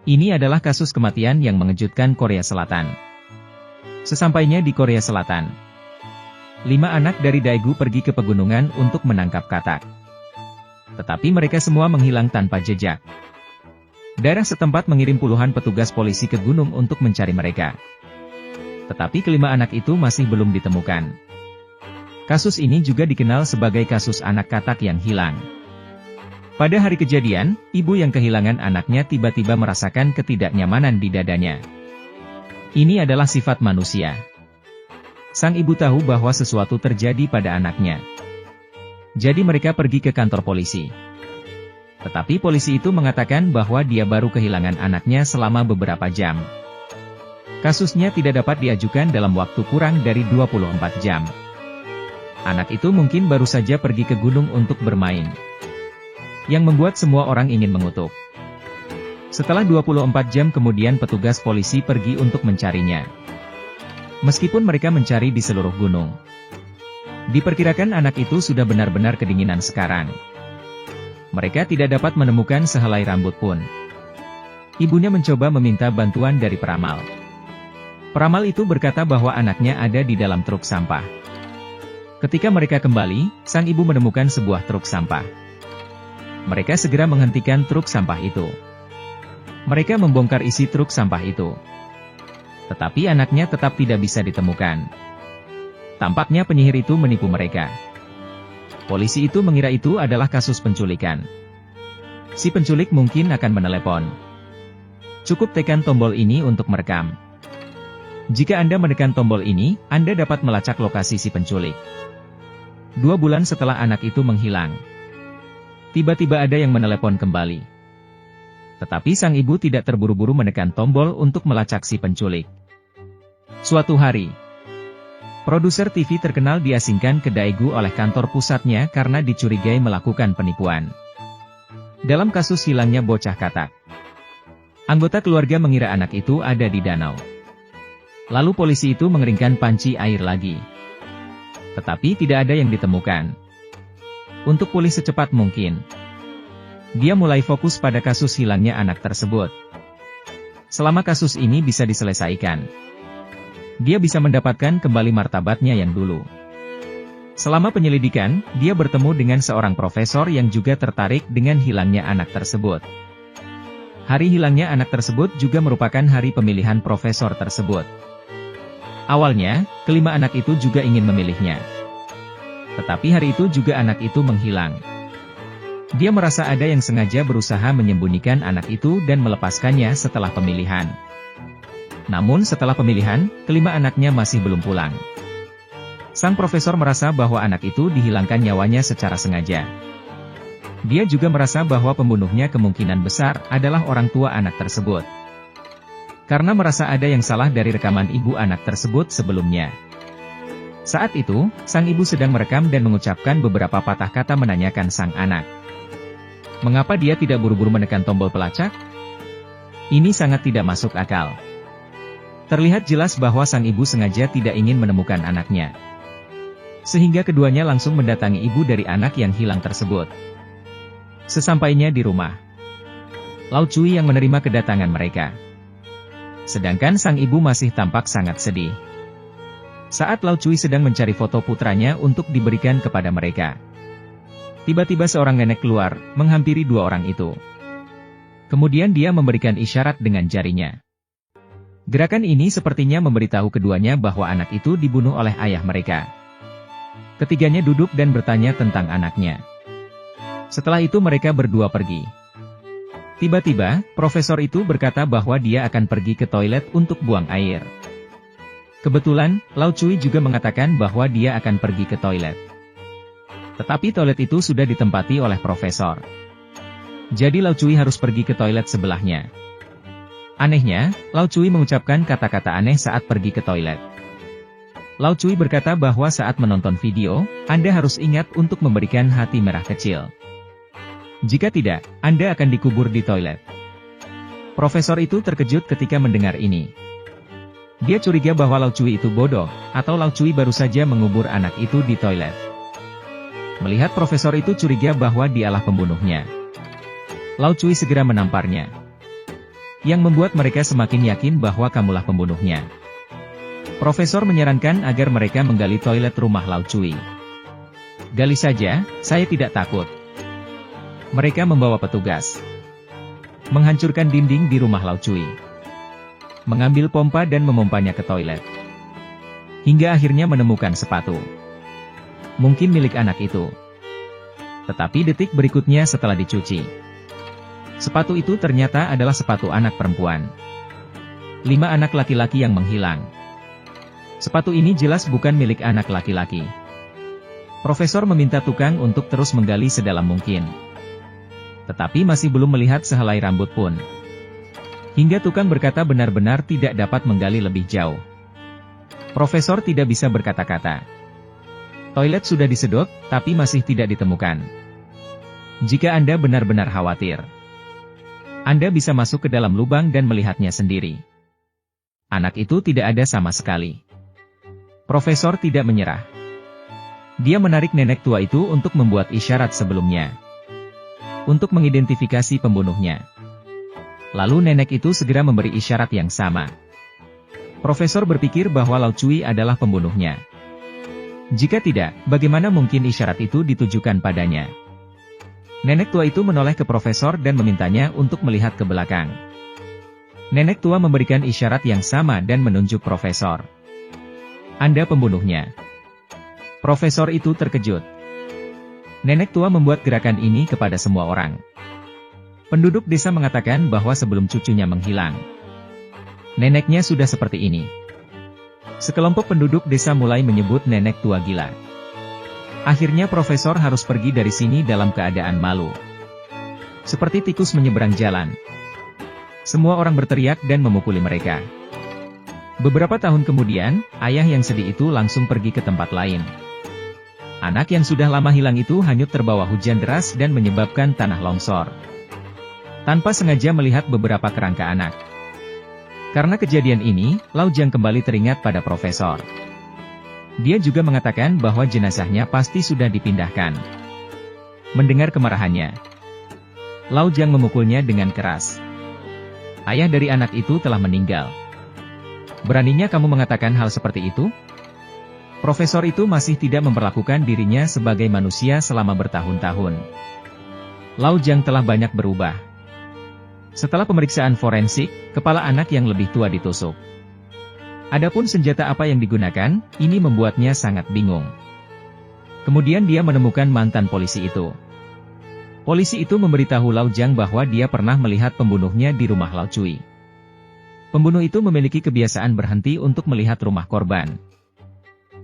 Ini adalah kasus kematian yang mengejutkan Korea Selatan. Sesampainya di Korea Selatan, 5 anak dari Daegu pergi ke pegunungan untuk menangkap katak. Tetapi mereka semua menghilang tanpa jejak. Daerah setempat mengirim puluhan petugas polisi ke gunung untuk mencari mereka. Tetapi kelima anak itu masih belum ditemukan. Kasus ini juga dikenal sebagai kasus anak katak yang hilang. Pada hari kejadian, ibu yang kehilangan anaknya tiba-tiba merasakan ketidaknyamanan di dadanya. Ini adalah sifat manusia. Sang ibu tahu bahwa sesuatu terjadi pada anaknya. Jadi mereka pergi ke kantor polisi. Tetapi polisi itu mengatakan bahwa dia baru kehilangan anaknya selama beberapa jam. Kasusnya tidak dapat diajukan dalam waktu kurang dari 24 jam. Anak itu mungkin baru saja pergi ke gunung untuk bermain. Yang membuat semua orang ingin mengutuk. Setelah 24 jam kemudian petugas polisi pergi untuk mencarinya. Meskipun mereka mencari di seluruh gunung. Diperkirakan anak itu sudah benar-benar kedinginan sekarang. Mereka tidak dapat menemukan sehelai rambut pun. Ibunya mencoba meminta bantuan dari peramal. Peramal itu berkata bahwa anaknya ada di dalam truk sampah. Ketika mereka kembali, sang ibu menemukan sebuah truk sampah. Mereka segera menghentikan truk sampah itu. Mereka membongkar isi truk sampah itu. Tetapi anaknya tetap tidak bisa ditemukan. Tampaknya penyihir itu menipu mereka. Polisi itu mengira itu adalah kasus penculikan. Si penculik mungkin akan menelepon. Cukup tekan tombol ini untuk merekam. Jika Anda menekan tombol ini, Anda dapat melacak lokasi si penculik. 2 bulan setelah anak itu menghilang. Tiba-tiba ada yang menelepon kembali. Tetapi sang ibu tidak terburu-buru menekan tombol untuk melacak si penculik. Suatu hari, produser TV terkenal diasingkan ke Daegu oleh kantor pusatnya karena dicurigai melakukan penipuan. Dalam kasus hilangnya bocah katak, anggota keluarga mengira anak itu ada di danau. Lalu polisi itu mengeringkan panci air lagi. Tetapi tidak ada yang ditemukan. Untuk pulih secepat mungkin, dia mulai fokus pada kasus hilangnya anak tersebut. Selama kasus ini bisa diselesaikan, dia bisa mendapatkan kembali martabatnya yang dulu. Selama penyelidikan, dia bertemu dengan seorang profesor yang juga tertarik dengan hilangnya anak tersebut. Hari hilangnya anak tersebut juga merupakan hari pemilihan profesor tersebut. Awalnya, kelima anak itu juga ingin memilihnya. Tetapi hari itu juga anak itu menghilang. Dia merasa ada yang sengaja berusaha menyembunyikan anak itu dan melepaskannya setelah pemilihan. Namun setelah pemilihan, kelima anaknya masih belum pulang. Sang profesor merasa bahwa anak itu dihilangkan nyawanya secara sengaja. Dia juga merasa bahwa pembunuhnya kemungkinan besar adalah orang tua anak tersebut. Karena merasa ada yang salah dari rekaman ibu anak tersebut sebelumnya. Saat itu, sang ibu sedang merekam dan mengucapkan beberapa patah kata menanyakan sang anak. Mengapa dia tidak buru-buru menekan tombol pelacak? Ini sangat tidak masuk akal. Terlihat jelas bahwa sang ibu sengaja tidak ingin menemukan anaknya. Sehingga keduanya langsung mendatangi ibu dari anak yang hilang tersebut. Sesampainya di rumah, Lau Cui yang menerima kedatangan mereka. Sedangkan sang ibu masih tampak sangat sedih. Saat Lau Cui sedang mencari foto putranya untuk diberikan kepada mereka. Tiba-tiba seorang nenek keluar, menghampiri 2 orang itu. Kemudian dia memberikan isyarat dengan jarinya. Gerakan ini sepertinya memberitahu keduanya bahwa anak itu dibunuh oleh ayah mereka. Ketiganya duduk dan bertanya tentang anaknya. Setelah itu mereka berdua pergi. Tiba-tiba, profesor itu berkata bahwa dia akan pergi ke toilet untuk buang air. Kebetulan, Lau Cui juga mengatakan bahwa dia akan pergi ke toilet. Tetapi toilet itu sudah ditempati oleh profesor. Jadi Lau Cui harus pergi ke toilet sebelahnya. Anehnya, Lau Cui mengucapkan kata-kata aneh saat pergi ke toilet. Lau Cui berkata bahwa saat menonton video, Anda harus ingat untuk memberikan hati merah kecil. Jika tidak, Anda akan dikubur di toilet. Profesor itu terkejut ketika mendengar ini. Dia curiga bahwa Lau Cui itu bodoh, atau Lau Cui baru saja mengubur anak itu di toilet. Melihat profesor itu curiga bahwa dialah pembunuhnya, Lau Cui segera menamparnya. yang membuat mereka semakin yakin bahwa kamulah pembunuhnya. Profesor menyarankan agar mereka menggali toilet rumah Lau Cui. Gali saja, saya tidak takut. Mereka membawa petugas. Menghancurkan dinding di rumah Lau Cui. Mengambil pompa dan memompanya ke toilet. Hingga akhirnya menemukan sepatu. Mungkin milik anak itu. Tetapi detik berikutnya setelah dicuci, sepatu itu ternyata adalah sepatu anak perempuan. 5 anak laki-laki yang menghilang. Sepatu ini jelas bukan milik anak laki-laki. Profesor meminta tukang untuk terus menggali sedalam mungkin. Tetapi masih belum melihat sehelai rambut pun. Hingga tukang berkata benar-benar tidak dapat menggali lebih jauh. Profesor tidak bisa berkata-kata. Toilet sudah disedot, tapi masih tidak ditemukan. Jika Anda benar-benar khawatir, Anda bisa masuk ke dalam lubang dan melihatnya sendiri. Anak itu tidak ada sama sekali. Profesor tidak menyerah. Dia menarik nenek tua itu untuk membuat isyarat sebelumnya. Untuk mengidentifikasi pembunuhnya. Lalu nenek itu segera memberi isyarat yang sama. Profesor berpikir bahwa Lau Cui adalah pembunuhnya. Jika tidak, bagaimana mungkin isyarat itu ditujukan padanya? Nenek tua itu menoleh ke profesor dan memintanya untuk melihat ke belakang. Nenek tua memberikan isyarat yang sama dan menunjuk profesor. Anda pembunuhnya. Profesor itu terkejut. Nenek tua membuat gerakan ini kepada semua orang. Penduduk desa mengatakan bahwa sebelum cucunya menghilang, neneknya sudah seperti ini. Sekelompok penduduk desa mulai menyebut nenek tua gila. Akhirnya profesor harus pergi dari sini dalam keadaan malu. Seperti tikus menyeberang jalan. Semua orang berteriak dan memukuli mereka. Beberapa tahun kemudian, ayah yang sedih itu langsung pergi ke tempat lain. Anak yang sudah lama hilang itu hanyut terbawa hujan deras dan menyebabkan tanah longsor. Tanpa sengaja melihat beberapa kerangka anak. Karena kejadian ini, Lau Jiang kembali teringat pada profesor. Dia juga mengatakan bahwa jenazahnya pasti sudah dipindahkan. Mendengar kemarahannya, Lau Jiang memukulnya dengan keras. Ayah dari anak itu telah meninggal. Beraninya kamu mengatakan hal seperti itu? Profesor itu masih tidak memperlakukan dirinya sebagai manusia selama bertahun-tahun. Lau Jiang telah banyak berubah. Setelah pemeriksaan forensik, kepala anak yang lebih tua ditusuk. Adapun senjata apa yang digunakan, ini membuatnya sangat bingung. Kemudian dia menemukan mantan polisi itu. Polisi itu memberitahu Lau Jiang bahwa dia pernah melihat pembunuhnya di rumah Lau Cui. Pembunuh itu memiliki kebiasaan berhenti untuk melihat rumah korban.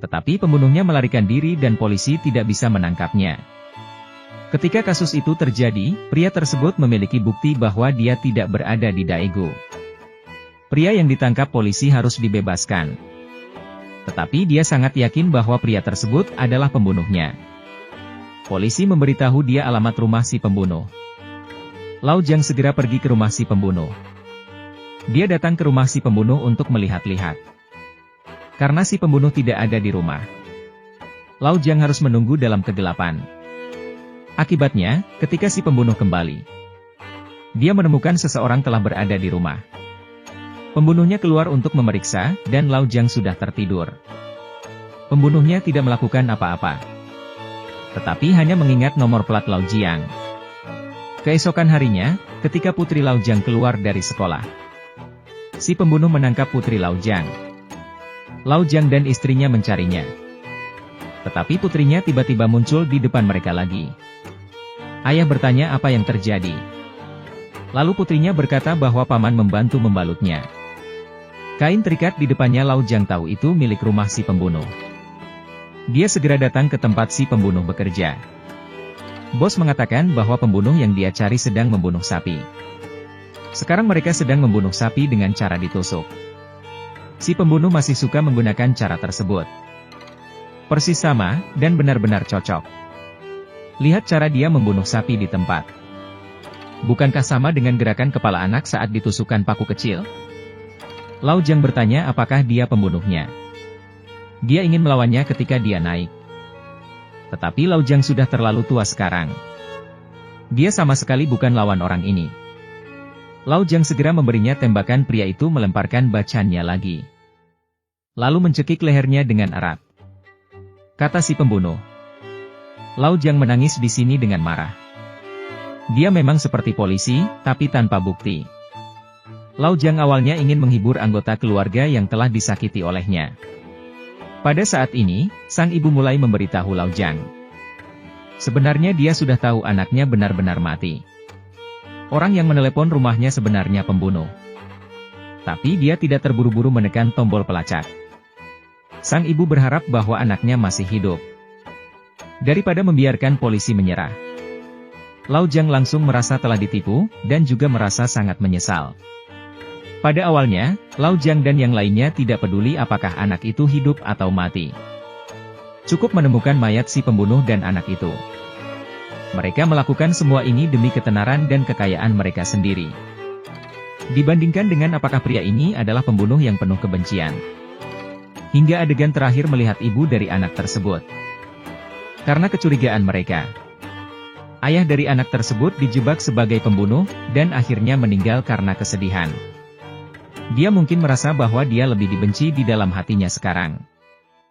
Tetapi pembunuhnya melarikan diri dan polisi tidak bisa menangkapnya. Ketika kasus itu terjadi, pria tersebut memiliki bukti bahwa dia tidak berada di Daegu. Pria yang ditangkap polisi harus dibebaskan. Tetapi dia sangat yakin bahwa pria tersebut adalah pembunuhnya. Polisi memberitahu dia alamat rumah si pembunuh. Lau Jiang segera pergi ke rumah si pembunuh. Dia datang ke rumah si pembunuh untuk melihat-lihat. Karena si pembunuh tidak ada di rumah, Lau Jiang harus menunggu dalam kegelapan. Akibatnya, ketika si pembunuh kembali, dia menemukan seseorang telah berada di rumah. Pembunuhnya keluar untuk memeriksa, dan Lau Jiang sudah tertidur. Pembunuhnya tidak melakukan apa-apa. Tetapi hanya mengingat nomor plat Lau Jiang. Keesokan harinya, ketika putri Lau Jiang keluar dari sekolah, si pembunuh menangkap putri Lau Jiang. Lau Jiang dan istrinya mencarinya. Tetapi putrinya tiba-tiba muncul di depan mereka lagi. Ayah bertanya apa yang terjadi. Lalu putrinya berkata bahwa paman membantu membalutnya. Kain terikat di depannya Lau Jiang tahu itu milik rumah si pembunuh. Dia segera datang ke tempat si pembunuh bekerja. Bos mengatakan bahwa pembunuh yang dia cari sedang membunuh sapi. Sekarang mereka sedang membunuh sapi dengan cara ditusuk. Si pembunuh masih suka menggunakan cara tersebut. Persis sama, dan benar-benar cocok. Lihat cara dia membunuh sapi di tempat. Bukankah sama dengan gerakan kepala anak saat ditusukkan paku kecil? Lau Jiang bertanya apakah dia pembunuhnya. Dia ingin melawannya ketika dia naik. Tetapi Lau Jiang sudah terlalu tua sekarang. Dia sama sekali bukan lawan orang ini. Lau Jiang segera memberinya tembakan. Pria itu melemparkan bacannya lagi. Lalu mencekik lehernya dengan erat. Kata si pembunuh. Lau Jiang menangis di sini dengan marah. Dia memang seperti polisi, tapi tanpa bukti. Lau Jiang awalnya ingin menghibur anggota keluarga yang telah disakiti olehnya. Pada saat ini, sang ibu mulai memberitahu Lau Jiang. Sebenarnya dia sudah tahu anaknya benar-benar mati. Orang yang menelepon rumahnya sebenarnya pembunuh. Tapi dia tidak terburu-buru menekan tombol pelacak. Sang ibu berharap bahwa anaknya masih hidup. Daripada membiarkan polisi menyerah. Lau Jiang langsung merasa telah ditipu, dan juga merasa sangat menyesal. Pada awalnya, Lau Jiang dan yang lainnya tidak peduli apakah anak itu hidup atau mati. Cukup menemukan mayat si pembunuh dan anak itu. Mereka melakukan semua ini demi ketenaran dan kekayaan mereka sendiri. Dibandingkan dengan apakah pria ini adalah pembunuh yang penuh kebencian. Hingga adegan terakhir melihat ibu dari anak tersebut. Karena kecurigaan mereka. Ayah dari anak tersebut dijebak sebagai pembunuh, dan akhirnya meninggal karena kesedihan. Dia mungkin merasa bahwa dia lebih dibenci di dalam hatinya sekarang.